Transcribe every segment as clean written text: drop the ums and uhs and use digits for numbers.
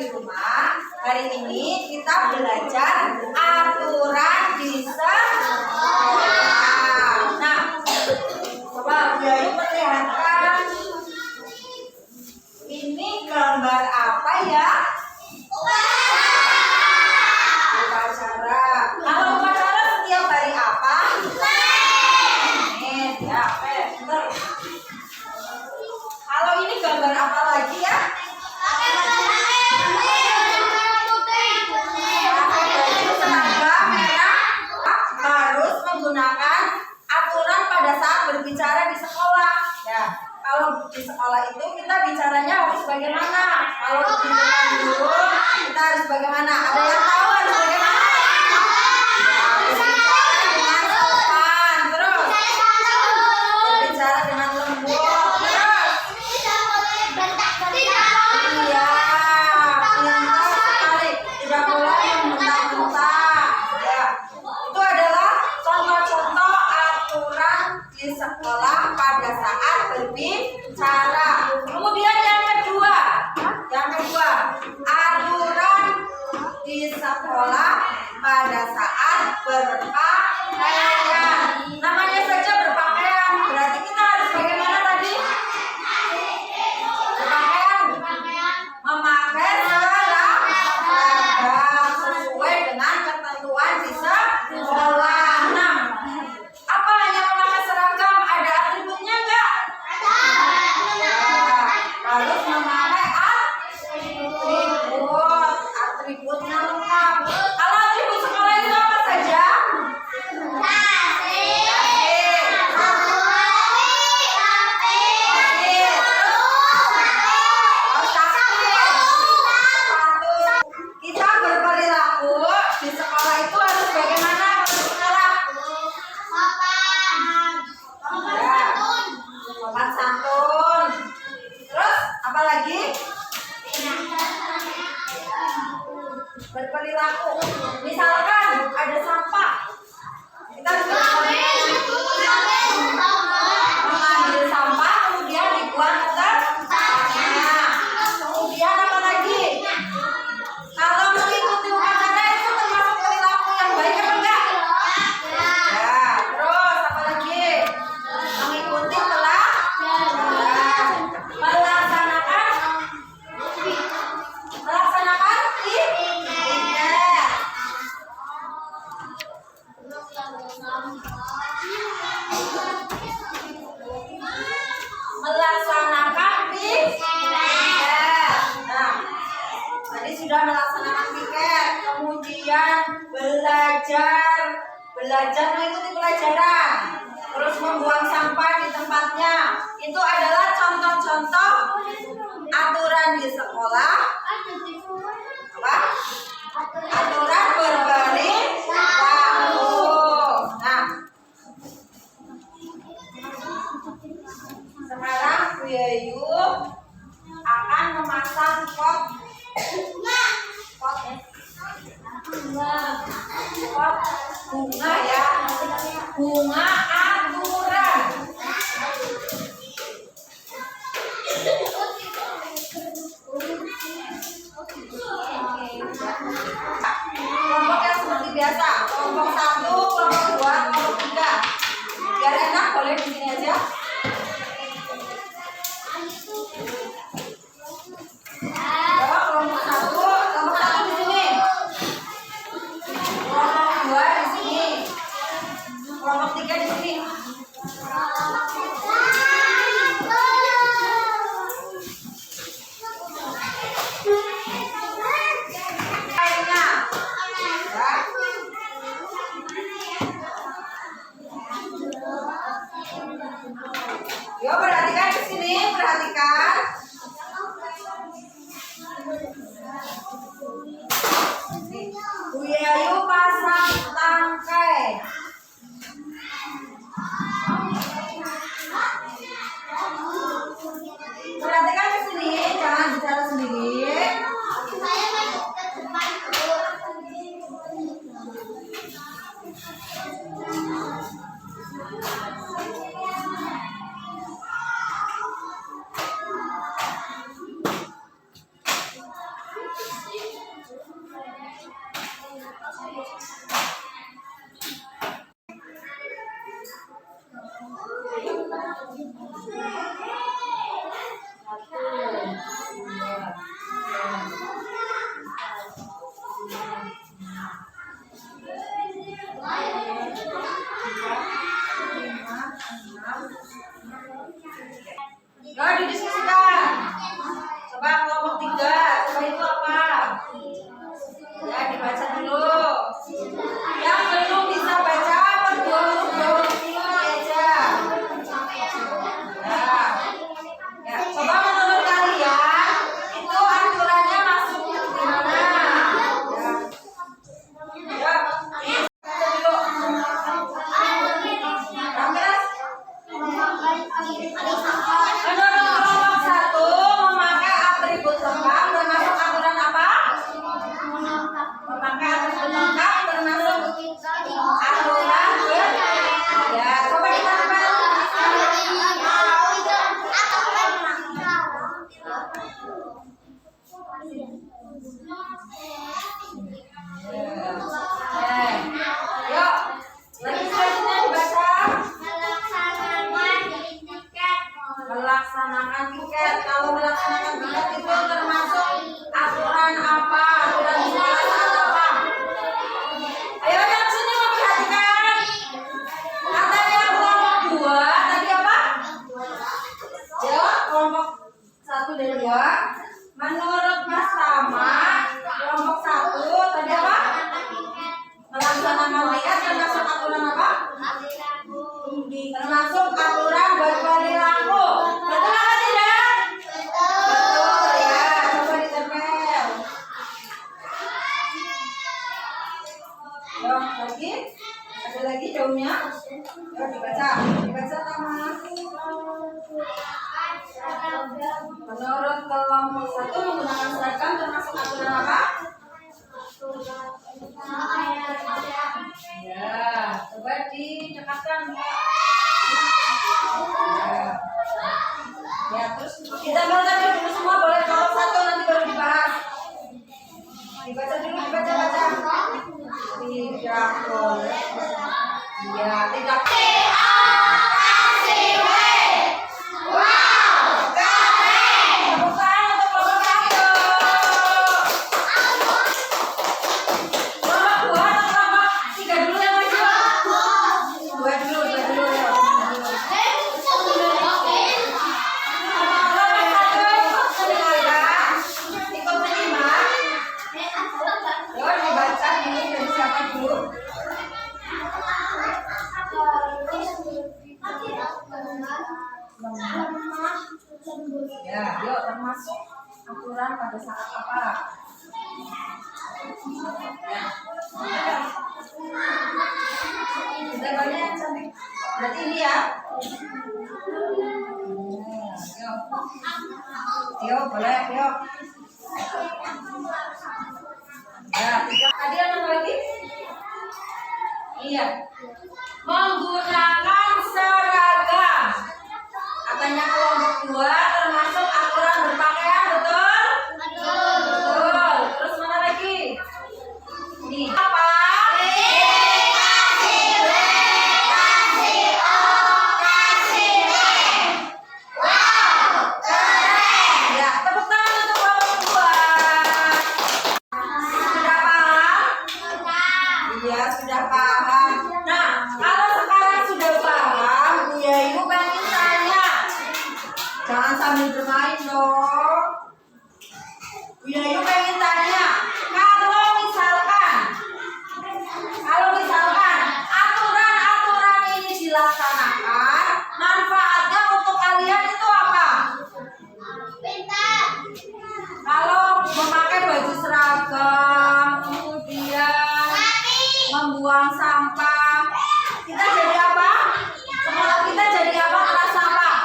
di rumah. Hari ini kita belajar aturan di sekolah. Nah, coba Bu Yayu perlihatkan. Ini gambar apa ya? Upacara. Kalau upacara setiap hari apa? Ya, betul. Kalau ini gambar apa lagi ya? Harus menggunakan aturan pada saat berbicara di sekolah. Ya, kalau di sekolah itu kita bicaranya harus bagaimana? Kalau di depan guru kita harus bagaimana? Ada yang tahu harus bagaimana? Berbicara dengan lembut. Tidak boleh membentak-bentak. Ya, itu adalah contoh-contoh aturan di sekolah pada saat berbicara. Kemudian yang kedua, aturan di sekolah pada saat berpakaian. Namanya saja berpakaian, berarti kita harus bagaimana tadi? Berpakaian, memakai seragam sesuai dengan ketentuan di sekolah. Nah, apa hanya memakai seragam? Ada atributnya enggak? Harus memakai atributnya lengkap. Kalau atribut sekolah itu apa saja? Kita berperilaku di sekolah itu harus bagaimana kalau sekolah? Sopan santun. Terus apa lagi? Berperilaku. Misalkan ada sampah, kita harus mengambil sampah kemudian dibuang ke tempatnya. Kemudian apa lagi? Kalau mengikuti upacara itu termasuk perilaku yang baik apa enggak? Ya, terus apa lagi? Mengikuti melaksanakan tiket. Melaksanakan tiket. Nah, tadi sudah melaksanakan tiket, kemudian belajar mengikuti pelajaran, terus membuang sampah di tempatnya. Itu adalah contoh-contoh aturan di sekolah. Apa? Aturan berperilaku. Nah, sekarang Bu Yayu akan memasang pot bunga ya, bunga aturan. Kelompoknya seperti biasa, kelompok 1, kelompok 2, kelompok 3. Biar enak boleh di sini aja. Kelompok 1 di sini. Kelompok 2 di sini. Kelompok 3 di sini. Yo, perhatikan di sini, perhatikan. Bu Yayu pasang tangkai. Perhatikan di sini, jangan bicara sendiri. kelompok 3. Coba itu apa? Ya, dibaca dulu. Yang belum bisa baca, dua huruf ini aja. Ya, coba menurut kalian itu aturannya masuk di mana? Ya, baca dulu. Ramdas. Menurut kelompok 1 memakai atribut lengkap termasuk aturan apa? Memakai atribut lengkap termasuk aturan ya, coba ditambah. Yuk, lagi selanjutnya dibaca. Melaksanakan tiket. Kalau melaksanakan tiket itu termasuk aturan apa? Aturan di sekolah saat apa? Ayo yang sini memperhatikan. Katanya kelompok 2 tadi apa? Ya, kelompok 1 dan 2. Menurut Mas Tama, kelompok 1 tadi apa? Melaksanakan tiket termasuk aturan apa? Termasuk aturan berwali lampu. Betul apa tidak? Betul ya. Coba ditempel. Yuk, lagi. Ada lagi daunnya? Yuk dibaca. Dibaca Tama. Menurut kelompok 1 menggunakan seragam termasuk aturan apa? Ya, coba dicekatkan. Ya, terus kita baca dulu semua, boleh kelompok 1 nanti baru dibahas. Dibaca dulu, dibaca. Tidak boleh. Ya, tidak. Ya, yuk termasuk aturan pada saat apa? Ya. Kita banyak yang cantik. Berarti ini ya. Yuk, boleh, yuk. Ya, tadi ada apa lagi? Iya. Menggunakan seragam. Katanya kelompok 2 termasuk aturan berpakaian, betul? Betul. Terus mana lagi? Nih, apa? Ya, tepuk tangan untuk kelompok 2. Sudah paham? Iya, sudah paham. Nah, kalau sekarang sudah paham, ya ibu pengen tanya. Jangan sambil bermain dong. Ya ibu pengen tanya. Kalau misalkan aturan-aturan ini dilaksanakan, manfaatnya untuk kalian itu apa? Kalau memakai baju seragam, kemudian membuang sampah, kita jadi apa? Sekolah kita jadi apa? Kelas sampah.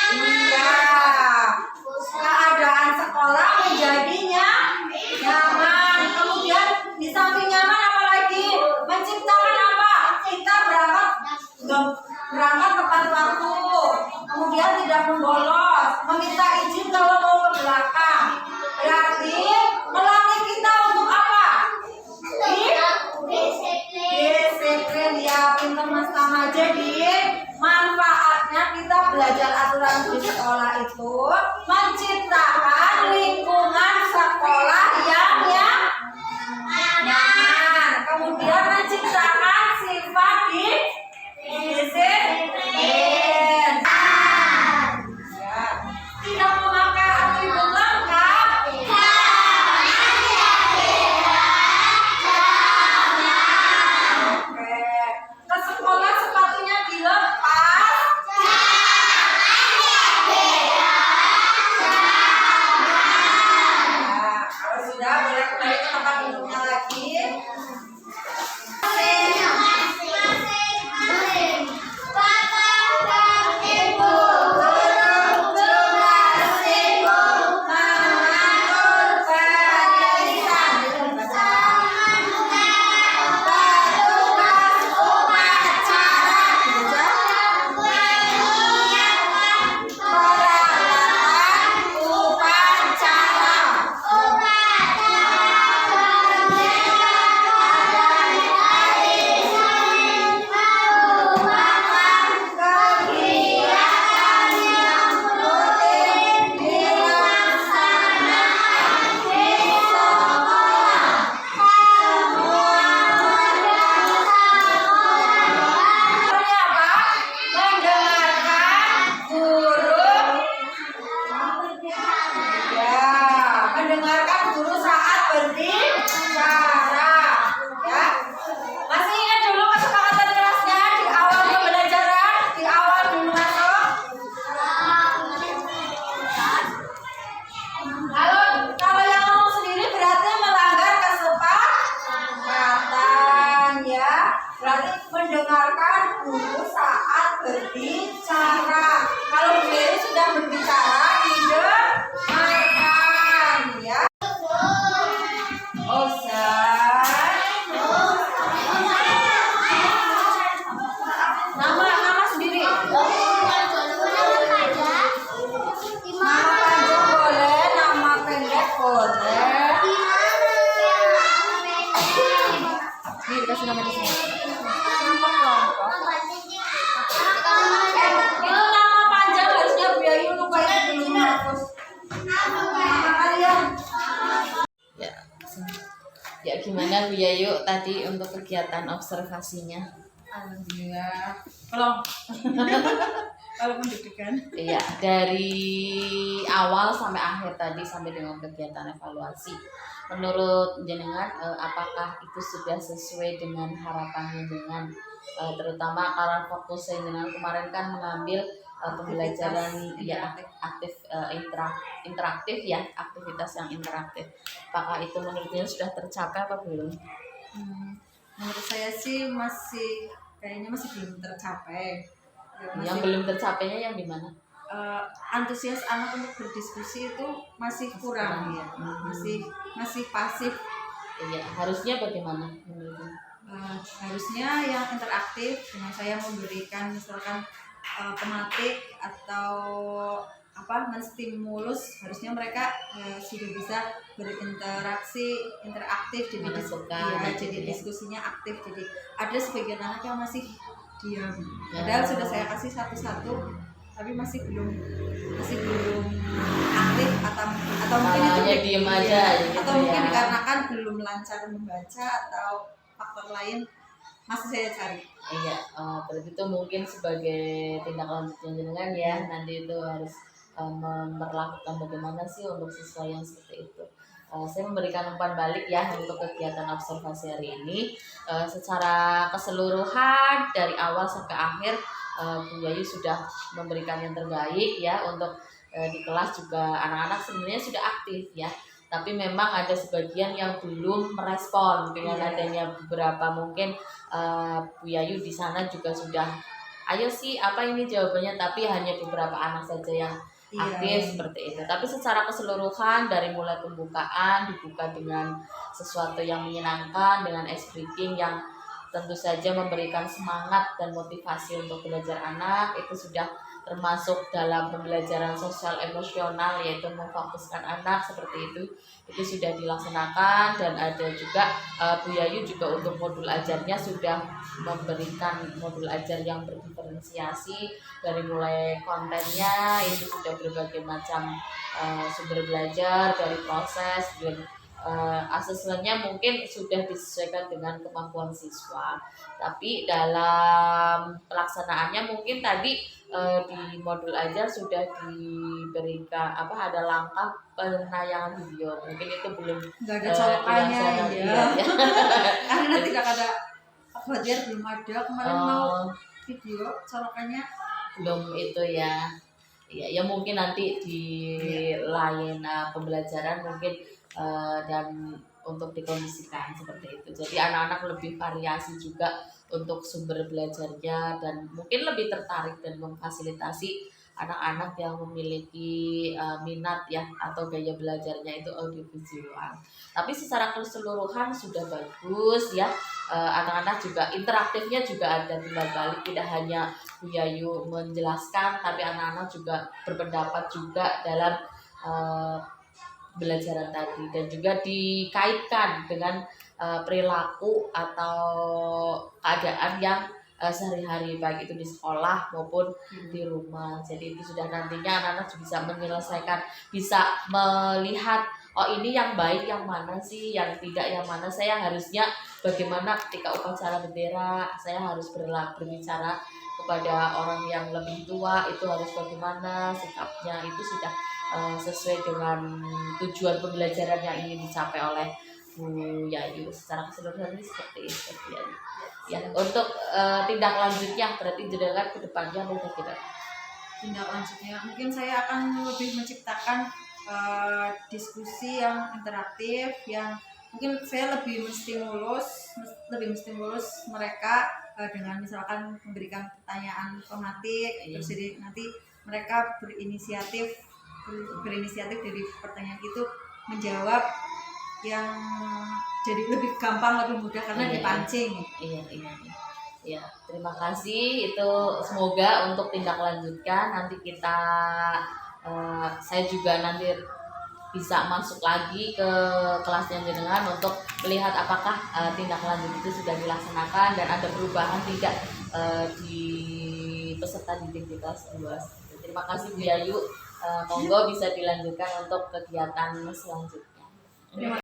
Iya. Keadaan sekolah menjadinya nyaman. Kemudian di samping nyaman apalagi? Menciptakan apa? Kita berangkat tepat waktu. Kemudian tidak membolos, meminta izin kalau mau ke belakang. Berarti melatih kita untuk apa? Disiplin ya, pintar Mas Tama. Jadi manfaatnya kita belajar aturan di sekolah itu menciptakan lingkungan Ya gimana Bu Yayu tadi untuk kegiatan observasinya? Alhamdulillah. Kalau kalau mendedekan. Iya, dari awal sampai akhir tadi sampai dengan kegiatan evaluasi. Menurut jenengan apakah itu sudah sesuai dengan harapannya dengan terutama karena fokusnya jenengan kemarin kan mengambil pembelajaran ya aktif interaktif ya, aktivitas yang interaktif. Apakah itu menurutnya sudah tercapai apa belum? Menurut saya sih kayaknya masih belum tercapai. Yang belum tercapainya yang di mana? Antusias anak untuk berdiskusi itu masih kurang ya, masih pasif. Iya, harusnya bagaimana menurutnya? Harusnya yang interaktif dengan saya memberikan misalkan tematik atau menstimulus, harusnya mereka sudah bisa berinteraksi interaktif, jadi jadi diskusinya aktif. Jadi ada sebagian anak yang masih diam, padahal sudah saya kasih satu-satu tapi masih belum aktif atau mungkin itu diam aja gitu, atau mungkin dikarenakan belum lancar membaca atau faktor lain masih saya cari. Iya, berarti itu mungkin sebagai tindak lanjutnya jenengan ya, nanti itu harus memperlakukan bagaimana sih untuk siswa yang seperti itu. Saya memberikan umpan balik ya untuk kegiatan observasi hari ini. Secara keseluruhan dari awal sampai akhir Bu Yayu sudah memberikan yang terbaik ya untuk di kelas juga anak-anak sebenarnya sudah aktif ya. Tapi memang ada sebagian yang belum merespon dengan adanya beberapa mungkin Bu Yayu di sana juga sudah ayo sih apa ini jawabannya, tapi hanya beberapa anak saja yang aktif seperti itu. Tapi secara keseluruhan dari mulai pembukaan dibuka dengan sesuatu yang menyenangkan, dengan ice breaking yang tentu saja memberikan semangat dan motivasi untuk belajar anak, itu sudah termasuk dalam pembelajaran sosial emosional, yaitu memfokuskan anak seperti itu sudah dilaksanakan. Dan ada juga Bu Yayu juga untuk modul ajarnya sudah memberikan modul ajar yang berdiferensiasi, dari mulai kontennya itu sudah berbagai macam sumber belajar, dari proses dan asesmennya mungkin sudah disesuaikan dengan kemampuan siswa. Tapi dalam pelaksanaannya mungkin tadi di modul aja sudah diberikan ada langkah penayangan video, mungkin itu belum nggak ada colokannya ya. Karena tidak ada belajar, belum ada kemarin mau video colokannya belum itu ya. Ya mungkin nanti di lain pembelajaran mungkin dan untuk dikondisikan seperti itu. Jadi anak-anak lebih variasi juga untuk sumber belajarnya dan mungkin lebih tertarik dan memfasilitasi anak-anak yang memiliki minat ya atau gaya belajarnya itu audiovisual. Tapi secara keseluruhan sudah bagus ya. Anak-anak juga interaktifnya juga ada timbal balik, tidak hanya Bu Yayu menjelaskan tapi anak-anak juga berpendapat juga dalam belajaran tadi, dan juga dikaitkan dengan perilaku atau keadaan yang sehari-hari baik itu di sekolah maupun di rumah. Jadi itu sudah nantinya anak-anak bisa menyelesaikan, bisa melihat ini yang baik yang mana sih, yang tidak yang mana, saya harusnya bagaimana ketika upacara bendera, saya harus berbicara kepada orang yang lebih tua itu harus bagaimana sikapnya, itu sudah sesuai dengan tujuan pembelajaran yang ingin dicapai oleh Bu Yayu. Secara keseluruhan ini seperti itu ya. Untuk tindak lanjutnya berarti jenengan ke depannya apa kira? Tindak lanjutnya mungkin saya akan lebih menciptakan diskusi yang interaktif, yang mungkin saya lebih menstimulus mereka dengan misalkan memberikan pertanyaan tematik, terus jadi nanti mereka berinisiatif dari pertanyaan itu menjawab yang jadi lebih gampang, lebih mudah karena dipancing. Iya, terima kasih. Itu semoga untuk tindak lanjutkan nanti kita saya juga nanti bisa masuk lagi ke kelasnya jenengan untuk melihat apakah tindak lanjut itu sudah dilaksanakan dan ada perubahan tidak di peserta didik kita semua. Terima kasih Bu Yayu. Monggo bisa dilanjutkan untuk kegiatan selanjutnya.